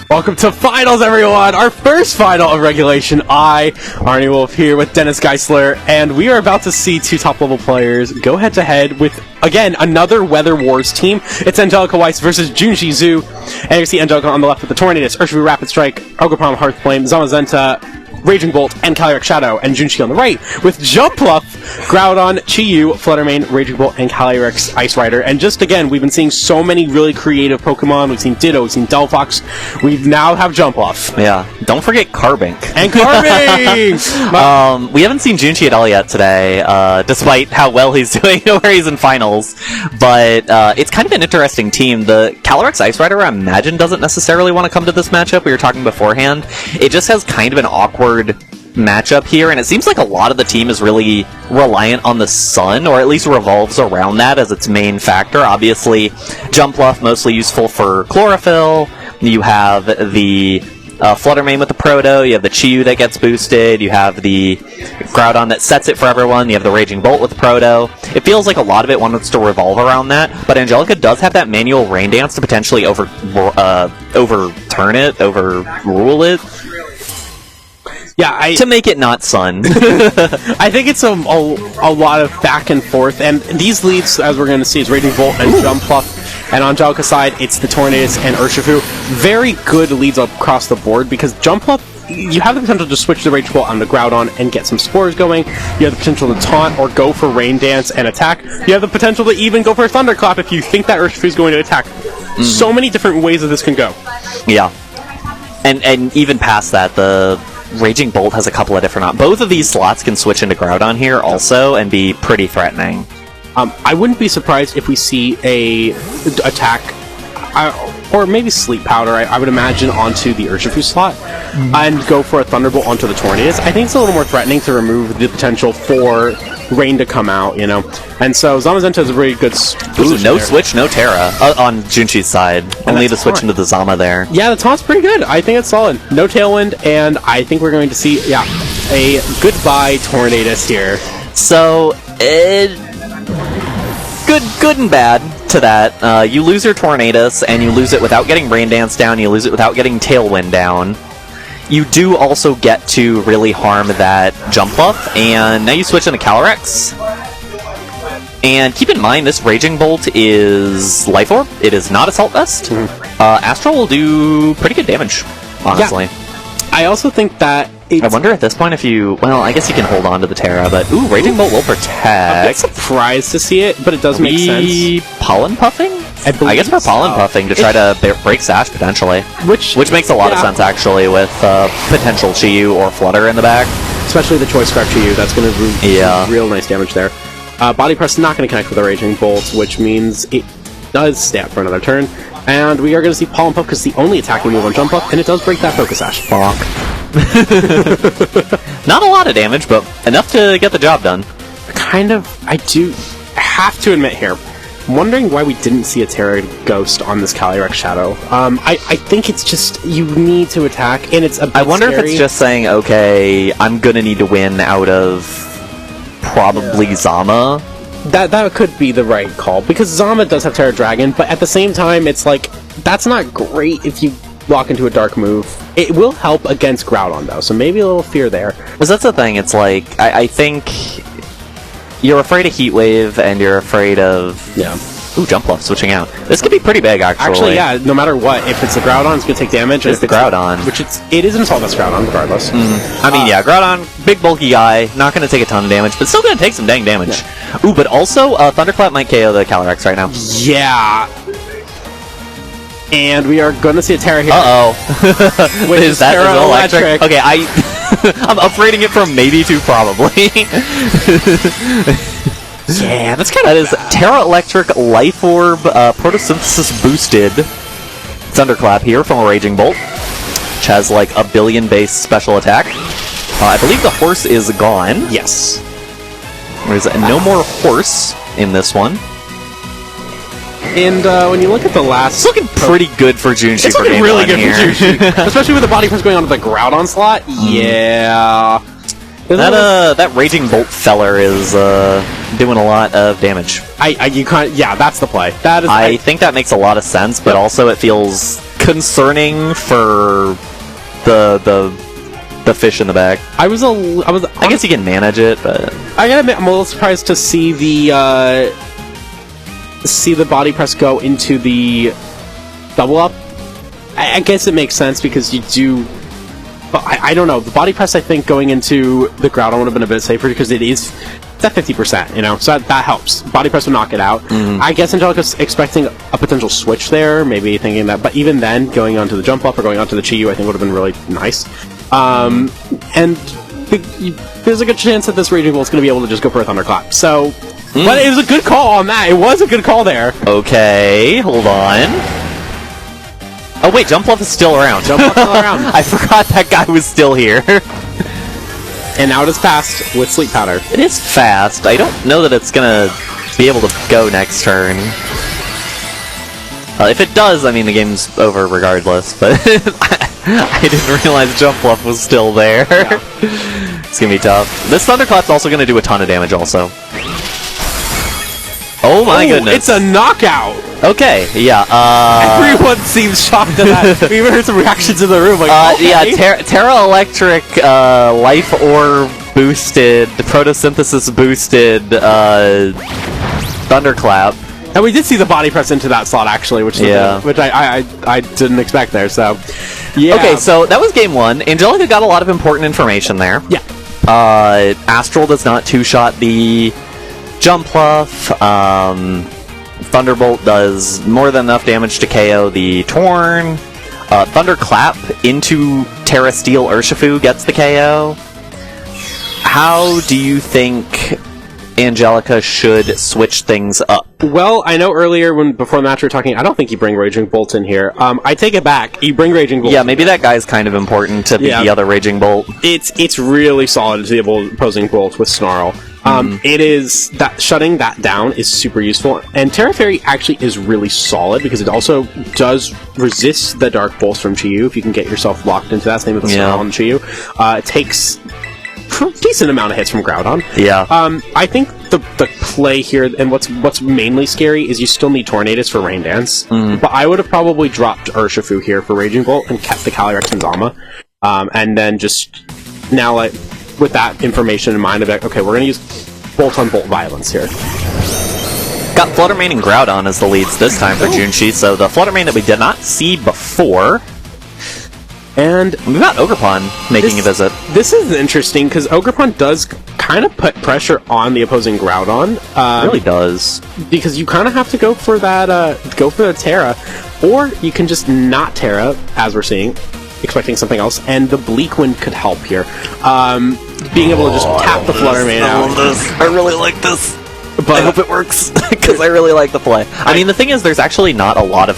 Welcome to Finals, everyone! Our first final of Regulation I. Arnie Wolf here with Dennis Geisler, and we are about to see two top-level players go head-to-head with, again, another Weather Wars team. It's Angelica Weiss versus Junji Zhu, and you see Angelica on the left with the Tornadoes, Urshifu Rapid Strike, Ogoprom Hearthflame, Zamazenta, Raging Bolt, and Calyrex Shadow, and Junji on the right with Jumpluff, Groudon, Chi-Yu, Fluttermane, Raging Bolt, and Calyrex Ice Rider. And just again, we've been seeing so many really creative Pokemon. We've seen Ditto, we've seen Delphox, we now have Jumpluff. Yeah, don't forget Carbink. And Carbink! We haven't seen Junji at all yet today, despite how well he's doing where he's in finals. But it's kind of an interesting team. The Calyrex Ice Rider, I imagine, doesn't necessarily want to come to this matchup. We were talking beforehand. It just has kind of an awkward matchup here, and it seems like a lot of the team is really reliant on the sun, or at least revolves around that as its main factor. Obviously, Jumpluff mostly useful for chlorophyll. You have the Fluttermane with the Proto, you have the Chi-Yu that gets boosted, you have the Groudon that sets it for everyone, you have the Raging Bolt with Proto. It feels like a lot of it wants to revolve around that, but Angelica does have that manual Rain Dance to potentially overrule it. Yeah, to make it not sun. I think it's a lot of back and forth, and these leads, as we're going to see, is Raging Bolt and Jumpluff, and on Angelica's side, it's the Tornadoes and Urshifu. Very good leads across the board, because Jumpluff, you have the potential to switch the Raging Bolt on the Groudon and get some spores going. You have the potential to taunt or go for Rain Dance and attack. You have the potential to even go for a Thunderclap if you think that Urshifu is going to attack. So many different ways that this can go. Yeah. And even past that, the Raging Bolt has a couple of different both of these slots can switch into Groudon here also and be pretty threatening. I wouldn't be surprised if we see a attack or maybe Sleep Powder, I would imagine, onto the Urshifu slot and go for a Thunderbolt onto the Tornadoes. I think it's a little more threatening to remove the potential for rain to come out, you know. And so Zamazenta is a really good position. No there. Switch, no Terra on Junji's side. Only the switch into the Zama there. Yeah, the taunt's pretty good. I think it's solid. No Tailwind, and I think we're going to see, a goodbye Tornadoes here. So, good and bad to that. You lose your Tornadoes, and you lose it without getting Rain Dance down, you lose it without getting Tailwind down. You do also get to really harm that Jumpluff, and now you switch into Calyrex. And keep in mind, this Raging Bolt is Life Orb. It is not Assault Vest. Astral will do pretty good damage, honestly. Yeah. I also think that I wonder at this point if you... Well, I guess you can hold on to the Terra, but... Ooh, Raging Bolt will protect. I'm a bit surprised to see it, but it does make sense. Pollen Puffing? I guess we're Pollen Puffing to try to break Sash, potentially. Which makes a lot of sense, actually, with potential Chi-Yu or Flutter in the back. Especially the Choice Scarf Chi-Yu. That's going to do real nice damage there. Body Press not going to connect with the Raging Bolt, which means it does stay up for another turn. And we are going to see Pollen Puff because it's the only attacking move on Jumpluff, and it does break that Focus Sash. Fuck. Not a lot of damage, but enough to get the job done. I do have to admit here, I'm wondering why we didn't see a Terra Ghost on this Calyrex Shadow. I think it's just, you need to attack, and it's a bit I wonder scary. if it's just saying, okay, I'm going to need to win out of probably Zama. That could be the right call, because Zama does have Terra Dragon, but at the same time, it's like, that's not great if you walk into a dark move. It will help against Groudon, though, so maybe a little fear there. Because that's the thing, it's like, I think you're afraid of Heat Wave, and you're afraid of... Yeah. Ooh, Jumpluff switching out. This could be pretty big, actually. Actually, yeah, no matter what, if it's a Groudon, it's going to take damage. It's the Groudon. It is an Assault Vest Groudon, regardless. I mean, yeah, Groudon, big bulky guy, not going to take a ton of damage, but still going to take some dang damage. Yeah. Ooh, but also, Thunderclap might KO the Calyrex right now. Yeah. And we are going to see a Terra here. Uh-oh. Is that Terra Electric? Okay, I'm upgrading it from maybe to probably. Yeah, that's kind of... That is Terra Electric, Life Orb, Photosynthesis boosted Thunderclap here from a Raging Bolt, which has like a billion base special attack. I believe the horse is gone. Yes. There's no more horse in this one. And when you look at the last... It's looking pretty good for Junji. It's looking really good for Junji. Especially with the body press going on to the Groudon slot. Yeah. That Raging Bolt feller is doing a lot of damage. Yeah, that's the play. I think that makes a lot of sense, but also it feels concerning for the fish in the back. I guess you can manage it, but I gotta admit, I'm a little surprised to see the body press go into the double up. I guess it makes sense because you do. But I don't know. The body press, I think, going into the Groudon would have been a bit safer because it's at 50%, you know, so that helps. Body press would knock it out. I guess Angelica's expecting a potential switch there, maybe thinking that, but even then, going onto the jump up or going onto the Chi-Yu, I think would have been really nice. And there's a good chance that this Raging Bolt's going to be able to just go for a Thunderclap. So, but it was a good call on that. It was a good call there. Okay, hold on. Oh wait, Jumpluff is still around. Jumpluff's still around. I forgot that guy was still here. And now it is fast with Sleep Powder. It is fast. I don't know that it's gonna be able to go next turn. If it does, I mean, the game's over regardless, but I didn't realize Jumpluff was still there. Yeah. It's gonna be tough. This Thunderclap's also gonna do a ton of damage also. Oh my goodness. It's a knockout! Okay, yeah, everyone seems shocked at that. We even heard some reactions in the room, like, okay. Yeah, Terra Electric, Life Orb boosted, Photosynthesis boosted, Thunderclap. And we did see the body press into that slot, actually, which I didn't expect there, so, yeah. Okay, so that was game one. Angelica got a lot of important information there. Yeah. Astral does not two-shot the Jumpluff, Thunderbolt does more than enough damage to KO the Torn. Thunderclap into Terra Steel Urshifu gets the KO. How do you think Angelica should switch things up? Well, I know earlier before the match we were talking, I don't think you bring Raging Bolt in here. I take it back. You bring Raging Bolt. Yeah, maybe that guy's kind of important to beat the other Raging Bolt. It's really solid to the opposing Bolt with Snarl. It is that shutting that down is super useful, and Terra Fairy actually is really solid because it also does resist the Dark Bolts from Chi-Yu if you can get yourself locked into that. Same with the Snarl and Chi-Yu. It takes a decent amount of hits from Groudon. Yeah. I think the play here, and what's mainly scary, is you still need Tornadus for Rain Dance. But I would have probably dropped Urshifu here for Raging Bolt and kept the Calyrex and Zama, and then just now like. With that information in mind, about okay, we're going to use bolt-on-bolt violence here. Got Flutter Mane and Groudon as the leads this time for Junshi, so the Flutter Mane that we did not see before. And we've got Ogerpon making a visit. This is interesting, because Ogerpon does kind of put pressure on the opposing Groudon. It really does. Because you kind of have to go for that, go for the Terra, or you can just not Terra, as we're seeing, expecting something else, and the Bleak Wind could help here. Being able to just tap the Flutter Mane out. I really like this. But I hope it works, because I really like the play. I mean, the thing is, there's actually not a lot of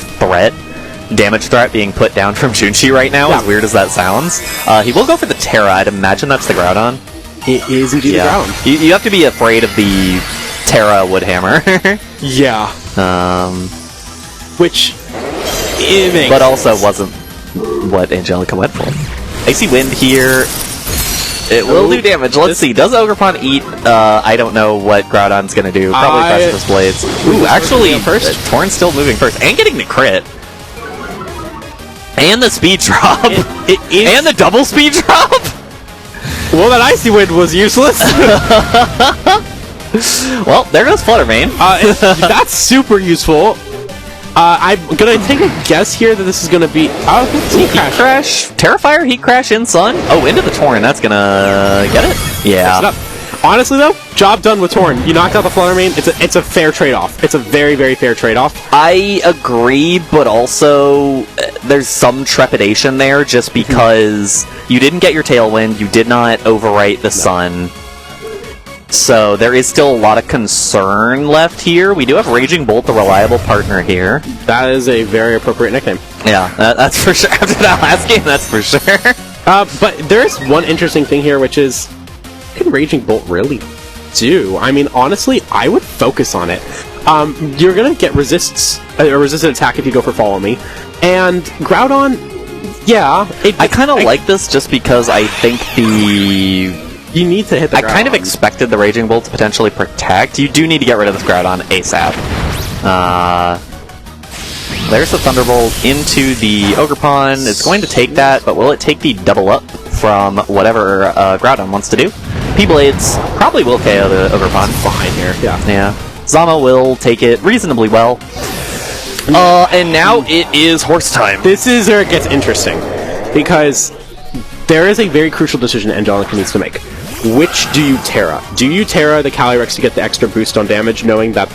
damage threat being put down from Junshi right now, as weird as that sounds. He will go for the Terra. I'd imagine that's the Groudon. It is indeed the Groudon. You have to be afraid of the Terra Woodhammer. Yeah. Which... But also wasn't what Angelica went for. Icy Wind here. It will do damage. Let's see. Does Ogerpon eat? I don't know what Groudon's going to do. Probably Precious Blades. Ooh, actually, Torn's still moving first. And getting the crit. And the speed drop. And the double speed drop. Well, that Icy Wind was useless. Well, there goes Flutter Mane. That's super useful. I'm gonna take a guess here that this is gonna be Heat Crash. Terrifier, Heat Crash in Sun. Oh, into the Torn. That's gonna get it. Yeah. Honestly, though, job done with Torn. You knocked out the Flutter Mane. It's a fair trade-off. It's a very, very fair trade-off. I agree, but also there's some trepidation there just because you didn't get your Tailwind. You did not overwrite the Sun. So there is still a lot of concern left here. We do have Raging Bolt, the reliable partner here. That is a very appropriate nickname. Yeah, that's for sure. After that last game, that's for sure. But there's one interesting thing here, which is, what can Raging Bolt really do? I mean, honestly, I would focus on it. You're going to get a resistant attack if you go for Follow Me. And Groudon, yeah. I kind of like this just because I think you need to hit the Groudon. I kind of expected the Raging Bolt to potentially protect. You do need to get rid of this Groudon ASAP. There's the Thunderbolt into the Ogerpon. It's going to take that, but will it take the double up from whatever Groudon wants to do? P-Blades probably will KO the Ogerpon. Fine here. Yeah. Zama will take it reasonably well. And now it is horse time. This is where it gets interesting, because there is a very crucial decision Angelica needs to make. Which do you Terra? Do you Terra the Calyrex to get the extra boost on damage, knowing that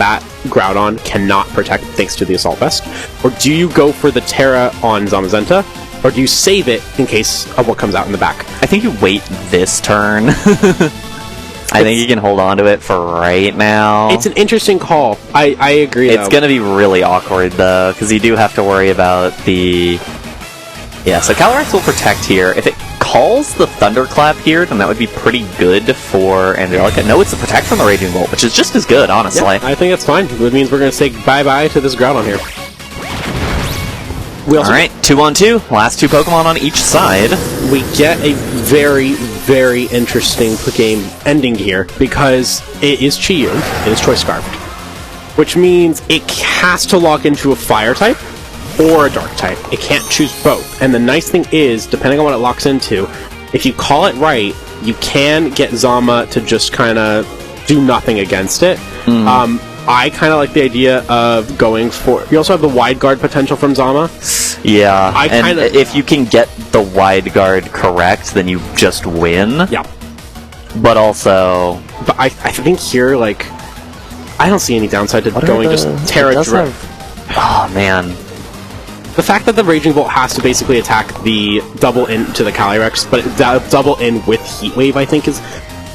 Groudon cannot protect thanks to the Assault Vest? Or do you go for the Terra on Zamazenta? Or do you save it in case of what comes out in the back? I think you wait this turn. I think you can hold on to it for right now. It's an interesting call. I agree, It's going to be really awkward, though, because you do have to worry about the... Yeah, so Calyrex will protect here. If it calls the Thunderclap here, then that would be pretty good for Angelica. No, it's the Protect from the Raging Bolt, which is just as good, honestly. Yeah, I think it's fine. It means we're going to say bye-bye to this Groudon here. Alright, 2-on-2. Last two Pokemon on each side. We get a very, very interesting game ending here, because it is Chi-Yu, it is Choice Scarfed, which means it has to lock into a Fire type or a Dark type. It can't choose both. And the nice thing is, depending on what it locks into, if you call it right, you can get Zama to just kind of do nothing against it. I kind of like the idea of going for... You also have the Wide Guard potential from Zama. Yeah, and if you can get the Wide Guard correct, then you just win. Yeah. But also... But I think here, like... I don't see any downside to going just Terra Drip. Oh, man. The fact that the Raging Bolt has to basically attack the double in to the Calyrex, but double in with Heat Wave, I think, is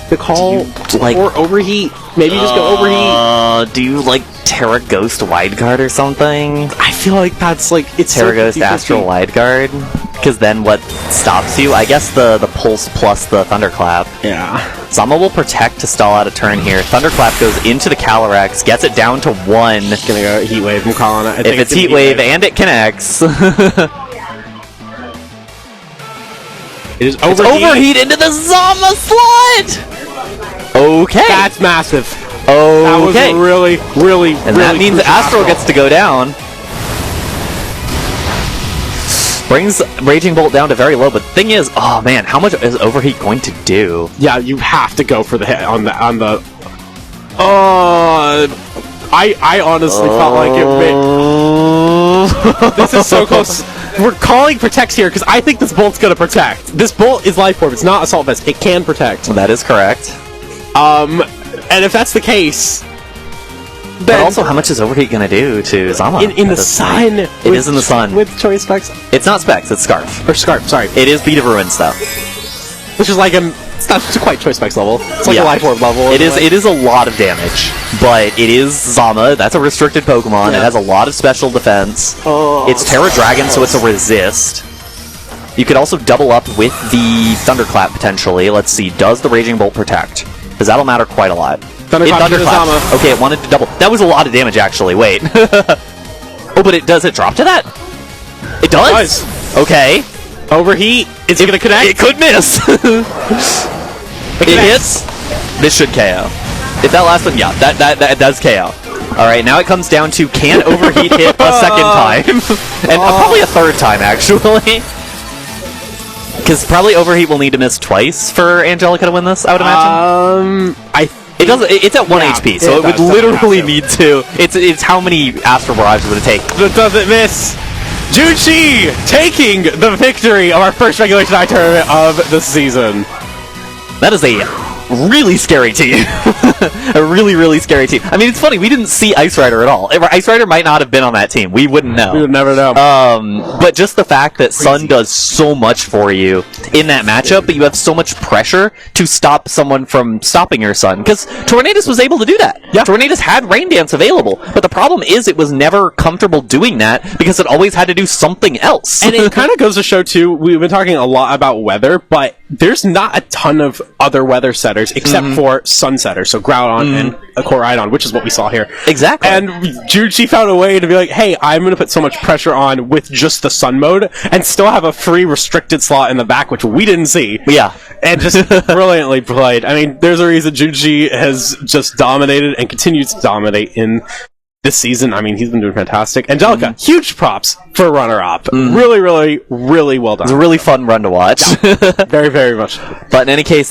the call. Or Overheat. Maybe just go Overheat. Do you, like, Terra Ghost Wide Guard or something? I feel like that's, like, it's Terra Ghost Astral Wide Guard? Because then what stops you? I guess the Pulse plus the Thunderclap. Yeah. Zama will protect to stall out a turn here. Thunderclap goes into the Calyrex, gets it down to 1. Gonna go Heat Wave, I'm calling it. If it's Heat Wave and it connects. It is overheat into the Zama slot! Okay. That's massive. Okay. That was really, really, and that means Astral gets to go down. Brings Raging Bolt down to very low, but the thing is, oh man, how much is Overheat going to do? Yeah, you have to go for the hit on the... I honestly felt like it... This is so close. We're calling Protects here, because I think this Bolt's going to protect. This Bolt is Life Orb, it's not Assault Vest. It can protect. That is correct. And if that's the case... But also, how much is Overheat going to do to Zama? In the sun. It is in the sun. With Choice Specs? It's not Specs, it's Scarf. Or Scarf, sorry. It is Beat of Ruins, though. Which is like it's not quite Choice Specs level. It's like a Life Orb level. It is a lot of damage. But it is Zama, that's a restricted Pokemon. Yeah. It has a lot of special defense. It's Terra Dragon, so it's a resist. You could also double up with the Thunderclap, potentially. Let's see, does the Raging Bolt protect? Because that'll matter quite a lot. Thunderclap. Okay, it wanted to double. That was a lot of damage, actually. Wait. Oh, but does it drop to that? It does? Okay. Overheat. It's going to connect? It could miss. It hits. This should KO. If that last one, yeah, that does KO. Alright, now it comes down to can Overheat hit a second time? And probably a third time, actually. Because probably Overheat will need to miss twice for Angelica to win this, I would imagine. It's at 1 HP, so it would literally need to. It's how many Astral Barrages would it take? It doesn't miss. Juchi taking the victory of our first Regulation I tournament of the season. That is a really scary team. A really, really scary team. I mean, it's funny, we didn't see Ice Rider at all. Ice Rider might not have been on that team. We wouldn't know. We would never know. But just the fact that Sun does so much for you in that matchup, but you have so much pressure to stop someone from stopping your Sun. Because Tornadus was able to do that. Yeah. Tornadus had Rain Dance available. But the problem is it was never comfortable doing that because it always had to do something else. And it kind of goes to show, too, we've been talking a lot about weather, but there's not a ton of other weather setters except for Sun setters. So Groudon and a Koraidon, which is what we saw here. Exactly. And Juchi found a way to be like, hey, I'm going to put so much pressure on with just the Sun mode and still have a free restricted slot in the back, which we didn't see. Yeah. And just brilliantly played. I mean, there's a reason Juchi has just dominated and continues to dominate in this season, I mean, he's been doing fantastic. Angelica, huge props for runner-up. Really, really, really well done. It's a really fun run to watch. Very, very much. But in any case,